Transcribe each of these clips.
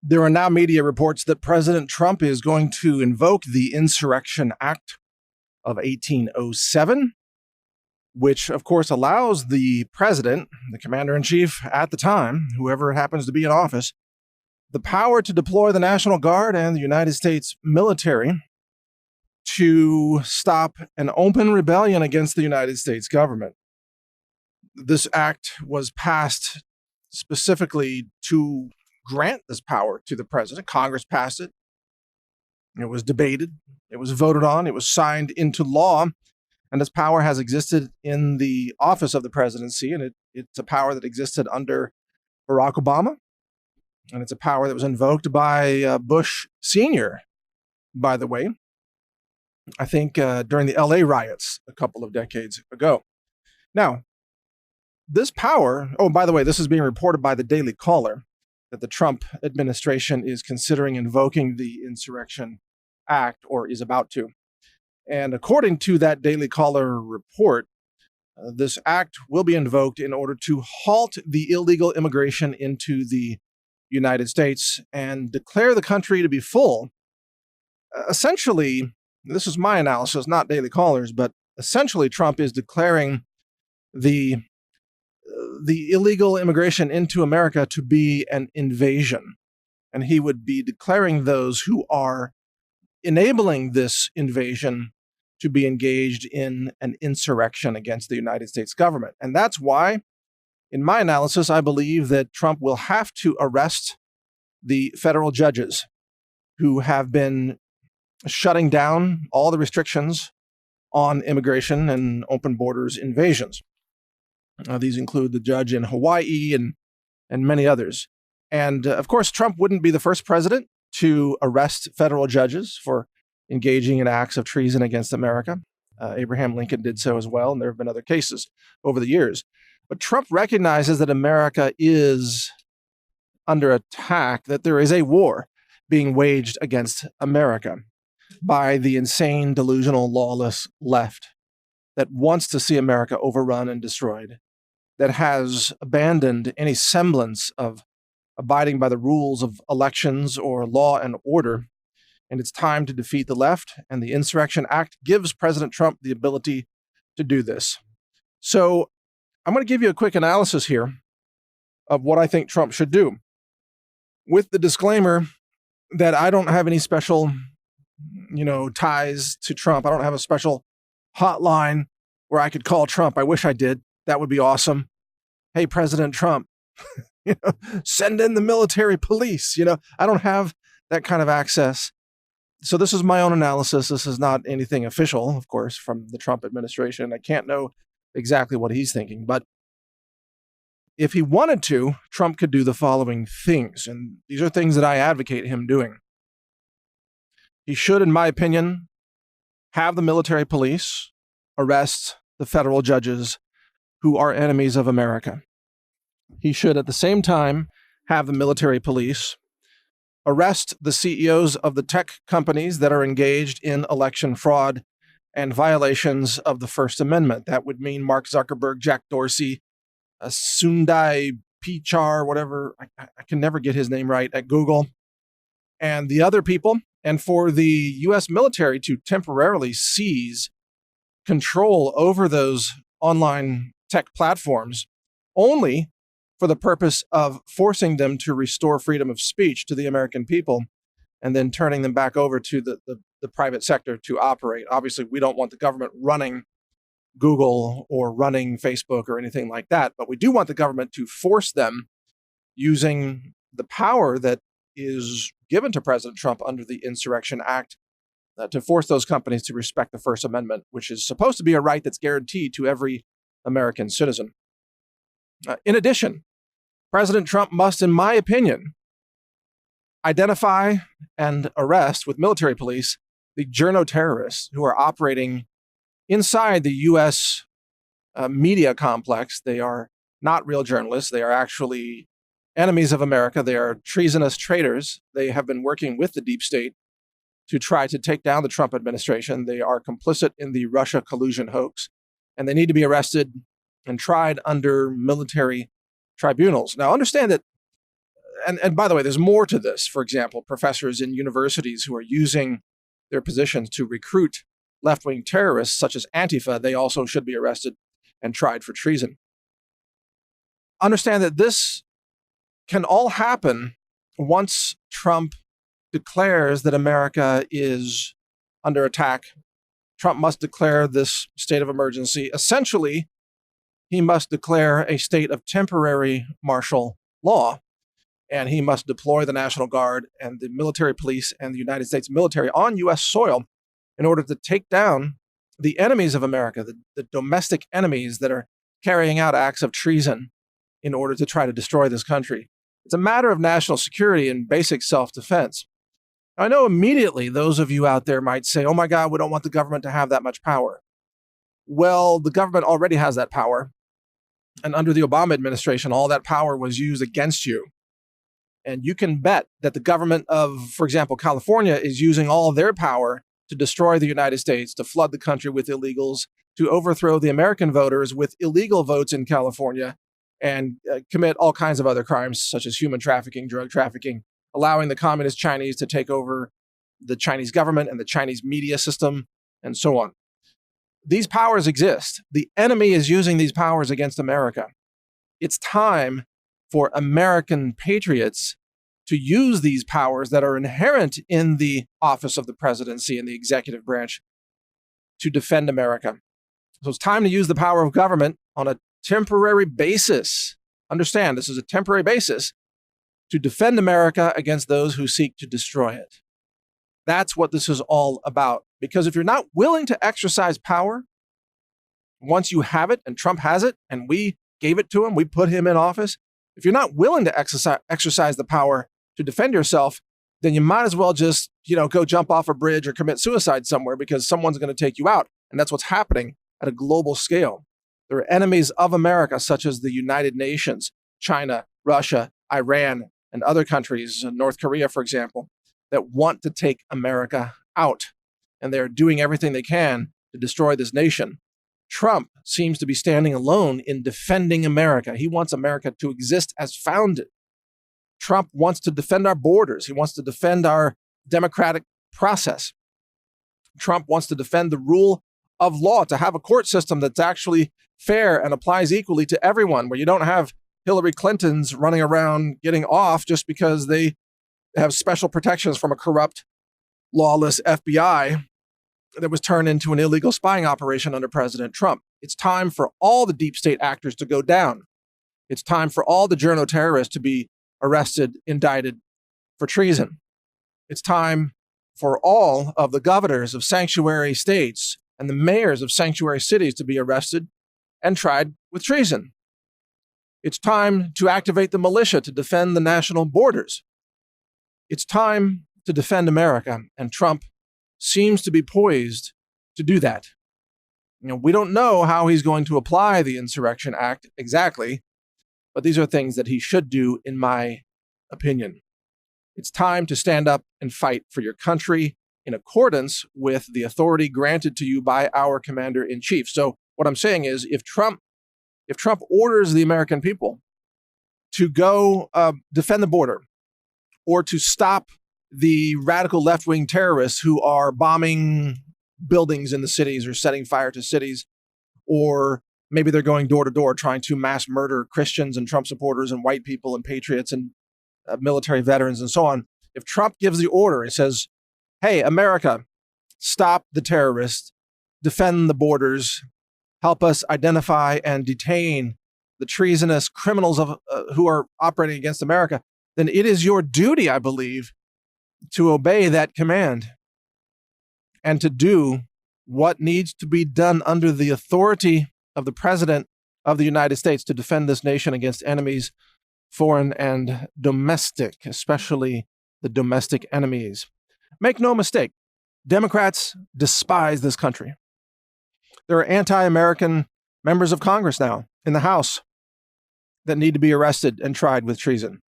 There are now media reports that President Trump is going to invoke the Insurrection Act of 1807, which, of course, allows the president, the commander-in-chief at the time, whoever happens to be in office, the power to deploy the National Guard and the United States military to stop an open rebellion against the United States government. This act was passed specifically to grant this power to the president. Congress passed it. It was debated. It was voted on. It was signed into law. And this power has existed in the office of the presidency. And it's a power that existed under Barack Obama. And it's a power that was invoked by Bush Sr., by the way, I think during the LA riots a couple of decades ago. Now, this power, oh, by the way, this is being reported by the Daily Caller, that the Trump administration is considering invoking the Insurrection Act, or is about to. And according to that Daily Caller report, this act will be invoked in order to halt the illegal immigration into the United States and declare the country to be full. Essentially, this is my analysis, not Daily Caller's, but essentially Trump is declaring the illegal immigration into America to be an invasion. And he would be declaring those who are enabling this invasion to be engaged in an insurrection against the United States government. And that's why, in my analysis, I believe that Trump will have to arrest the federal judges who have been shutting down all the restrictions on immigration and open borders invasions. These include the judge in Hawaii and many others. And of course, Trump wouldn't be the first president to arrest federal judges for engaging in acts of treason against America. Abraham Lincoln did so as well, and there have been other cases over the years. But Trump recognizes that America is under attack, that there is a war being waged against America by the insane, delusional, lawless left that wants to see America overrun and destroyed, that has abandoned any semblance of abiding by the rules of elections or law and order. And it's time to defeat the left, and the Insurrection Act gives President Trump the ability to do this. So I'm going to give you a quick analysis here of what I think Trump should do, with the disclaimer that I don't have any special, ties to Trump. I don't have a special hotline where I could call Trump. I wish I did. That would be awesome. Hey, President Trump, send in the military police. I don't have that kind of access. So this is my own analysis. This is not anything official, of course, from the Trump administration. I can't know exactly what he's thinking. But if he wanted to, Trump could do the following things. And these are things that I advocate him doing. He should, in my opinion, have the military police arrest the federal judges who are enemies of America. He should, at the same time, have the military police arrest the CEOs of the tech companies that are engaged in election fraud and violations of the First Amendment. That would mean Mark Zuckerberg, Jack Dorsey, Sundar Pichai, whatever, I can never get his name right, at Google, and the other people, and for the U.S. military to temporarily seize control over those online tech platforms only for the purpose of forcing them to restore freedom of speech to the American people and then turning them back over to the private sector to operate. Obviously, we don't want the government running Google or running Facebook or anything like that, but we do want the government to force them, using the power that is given to President Trump under the Insurrection Act, to force those companies to respect the First Amendment, which is supposed to be a right that's guaranteed to every American citizen. In addition, President Trump must, in my opinion, identify and arrest with military police the journo terrorists who are operating inside the U.S. Media complex. They are not real journalists. They are actually enemies of America. They are treasonous traitors. They have been working with the deep state to try to take down the Trump administration. They are complicit in the Russia collusion hoax, and they need to be arrested and tried under military tribunals. Now, understand that and by the way, there's more to this. For example, professors in universities who are using their positions to recruit left-wing terrorists such as Antifa, they also should be arrested and tried for treason. Understand that this can all happen once Trump declares that America is under attack. Trump must declare this state of emergency. Essentially, he must declare a state of temporary martial law, and he must deploy the National Guard and the military police and the United States military on U.S. soil in order to take down the enemies of America, the domestic enemies that are carrying out acts of treason in order to try to destroy this country. It's a matter of national security and basic self-defense. I know immediately those of you out there might say, oh my God, we don't want the government to have that much power. Well, the government already has that power. And under the Obama administration, all that power was used against you. And you can bet that the government of, for example, California is using all of their power to destroy the United States, to flood the country with illegals, to overthrow the American voters with illegal votes in California, and commit all kinds of other crimes, such as human trafficking, drug trafficking, allowing the communist Chinese to take over the Chinese government and the Chinese media system, and so on. These powers exist. The enemy is using these powers against America. It's time for American patriots to use these powers that are inherent in the office of the presidency and the executive branch to defend America. So it's time to use the power of government on a temporary basis. Understand, this is a temporary basis to defend America against those who seek to destroy it. That's what this is all about. Because if you're not willing to exercise power, once you have it, and Trump has it, and we gave it to him, we put him in office, if you're not willing to exercise the power to defend yourself, then you might as well just, go jump off a bridge or commit suicide somewhere, because someone's going to take you out. And that's what's happening at a global scale. There are enemies of America, such as the United Nations, China, Russia, Iran, and other countries, North Korea, for example, that want to take America out. And they're doing everything they can to destroy this nation. Trump seems to be standing alone in defending America. He wants America to exist as founded. Trump wants to defend our borders. He wants to defend our democratic process. Trump wants to defend the rule of law, to have a court system that's actually fair and applies equally to everyone, where you don't have Hillary Clintons running around getting off just because they have special protections from a corrupt, lawless FBI that was turned into an illegal spying operation under President Trump. It's time for all the deep state actors to go down. It's time for all the journo terrorists to be arrested, indicted for treason. It's time for all of the governors of sanctuary states and the mayors of sanctuary cities to be arrested and tried with treason. It's time to activate the militia to defend the national borders. It's time to defend America, and Trump seems to be poised to do that. We don't know how he's going to apply the Insurrection Act exactly, but these are things that he should do, in my opinion. It's time to stand up and fight for your country in accordance with the authority granted to you by our commander-in-chief. So what I'm saying is, if Trump orders the American people to go defend the border, or to stop the radical left-wing terrorists who are bombing buildings in the cities or setting fire to cities, or maybe they're going door to door trying to mass murder Christians and Trump supporters and white people and patriots and military veterans and so on. If Trump gives the order and says, hey, America, stop the terrorists, defend the borders, help us identify and detain the treasonous criminals who are operating against America, then it is your duty, I believe, to obey that command and to do what needs to be done under the authority of the President of the United States to defend this nation against enemies, foreign and domestic, especially the domestic enemies. Make no mistake, Democrats despise this country. There are anti-American members of Congress now in the House that need to be arrested and tried with treason.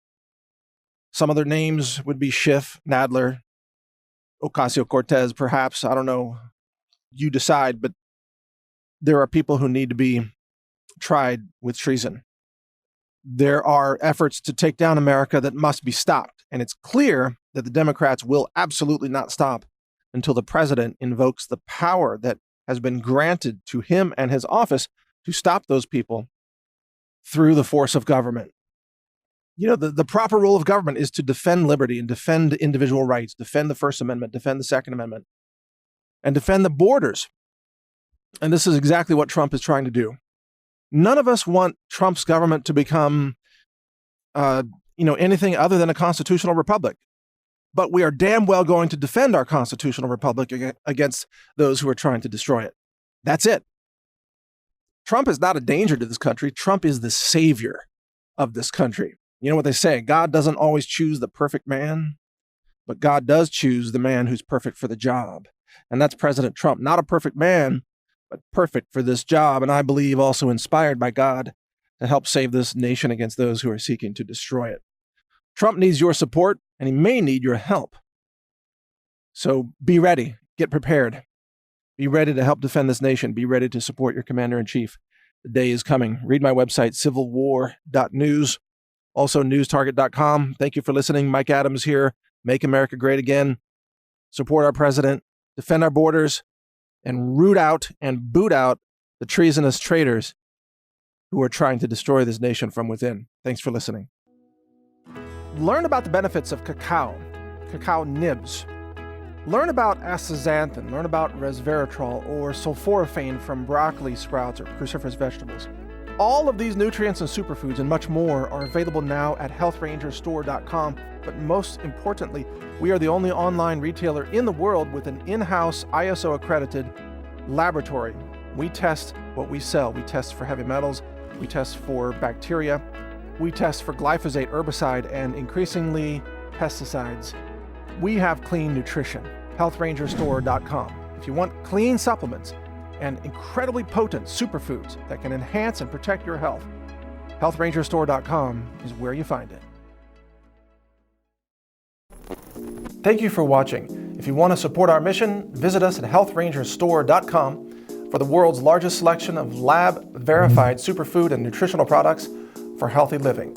Some of their names would be Schiff, Nadler, Ocasio-Cortez, perhaps. I don't know. You decide. But there are people who need to be tried with treason. There are efforts to take down America that must be stopped. And it's clear that the Democrats will absolutely not stop until the president invokes the power that has been granted to him and his office to stop those people through the force of government. You know, the proper role of government is to defend liberty and defend individual rights, defend the First Amendment, defend the Second Amendment, and defend the borders. And this is exactly what Trump is trying to do. None of us want Trump's government to become, anything other than a constitutional republic. But we are damn well going to defend our constitutional republic against those who are trying to destroy it. That's it. Trump is not a danger to this country. Trump is the savior of this country. You know what they say, God doesn't always choose the perfect man, but God does choose the man who's perfect for the job. And that's President Trump. Not a perfect man, but perfect for this job. And I believe also inspired by God to help save this nation against those who are seeking to destroy it. Trump needs your support, and he may need your help. So be ready. Get prepared. Be ready to help defend this nation. Be ready to support your commander-in-chief. The day is coming. Read my website, civilwar.news. Also, newstarget.com. Thank you for listening. Mike Adams here. Make America great again. Support our president. Defend our borders. And root out and boot out the treasonous traitors who are trying to destroy this nation from within. Thanks for listening. Learn about the benefits of cacao nibs. Learn about astaxanthin. Learn about resveratrol or sulforaphane from broccoli sprouts or cruciferous vegetables. All of these nutrients and superfoods and much more are available now at healthrangerstore.com. But most importantly, we are the only online retailer in the world with an in-house ISO-accredited laboratory. We test what we sell. We test for heavy metals. We test for bacteria. We test for glyphosate, herbicide, and increasingly pesticides. We have clean nutrition. healthrangerstore.com. If you want clean supplements and incredibly potent superfoods that can enhance and protect your health, healthrangerstore.com is where you find it. Thank you for watching. If you want to support our mission, visit us at healthrangerstore.com for the world's largest selection of lab-verified superfood and nutritional products for healthy living.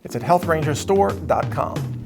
It's at healthrangerstore.com.